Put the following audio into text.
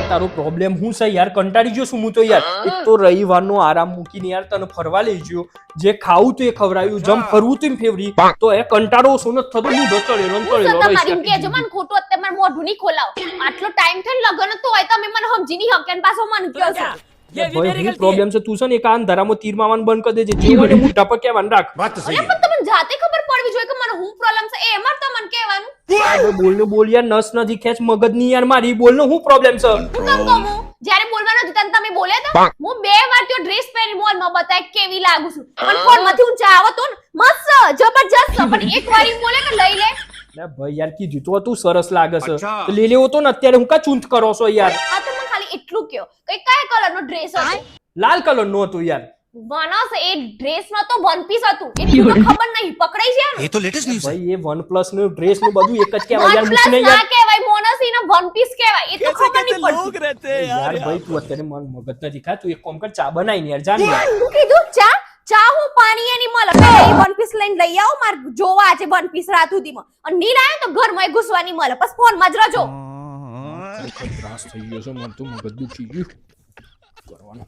તારો પ્રોબ્લેમ હું છે યાર? કંટાળી ગયો છું હું તો યાર. એક તો રવિવારનો આરામ મૂકીને યાર તને ફરવા લઈ ગયો, જે ખાવું તો એ ખવડાવ્યું, જમ ફરવું તો એમ ફેવરી, તો એ કંટાળો શું નથી થતો? હું ચડેલો હું તો તમારી એમ કહેજો મને ખોટું અત્યારે મારું મોઢું નહીં ખોલાવ. આટલો ટાઈમ થઈને લગન તો હોય તમે મને સમજી નહીં હકેન પાછો મને કહો છો. ભાઈ પ્રોબ્લેમ છે તું છે ને એક અંધારામાં તીર મારવાનું બંધ કરી દેજે. જે હોય ને મોઢા પર કહેવાનું રાખ. અરે પણ તમને જાતે ખબર પડવી જોઈએ કે મને હું પ્રોબ્લેમ છે એ એમાં તમને કહેવાનું. બોલ ને બોલ યાર, નસ નથી ખેંચ મગજની યાર મારી. બોલ ને હું પ્રોબ્લેમ છે? હું કેમ કહું? જ્યારે બોલવાનું હતું ત્યારે તમે બોલ્યા હતા. હું 2 વાર તો ડ્રેસ પહેરી મોલમાં બતાય કેવી લાગુ છું. પણ ફોનમાંથી ઊંચા આવો તો ને મસ્ત જબરજસ્ત, પણ એક વાર ઈ બોલે કે લઈ લે. ના ભાઈ યાર કીધું તો તું સરસ લાગે છે તો લઈ લેવો તો ને. અત્યારે હું કા ચૂંત કરો છો યાર? આ તો મને ખાલી એટલું કહો કે કયા કલરનો ડ્રેસ હતો? લાલ કલર નો હતું યાર. વનસ એ ડ્રેસમાં તો વન પીસ હતું. એટલું તો ખબર નહીં પકડાઈ છે ને. ये तो लेटेस्ट न्यूज है। ભાઈ એ OnePlus નું ડ્રેસ નું બધું એક જ કહેવાય યાર. વન મૂક પ્લસ ને ના યાર. કહેવાય, મોનસી નો વન પીસ કહેવાય. એ તો ખબર નહીં પડતી. रहते हैं યાર ભાઈ તું અત્યારે મન મગજ નથી ખા. તું એક કામ કર, ચા બનાવી ને યાર જા ને યાર. હું કીધું ચા હું પાણી એની મળે. પેલા એ વન પીસ લઈને લઈ આવો, માર જોવા છે વન પીસ રાત સુધીમાં. અને ની લાયો તો ઘરમાં ઘૂસવાની મળે. બસ ફોન માં જ રહેજો. ત્રાસ થઈ ગયો છે મને તો, મગજ દુખી ગયું કરવાનું.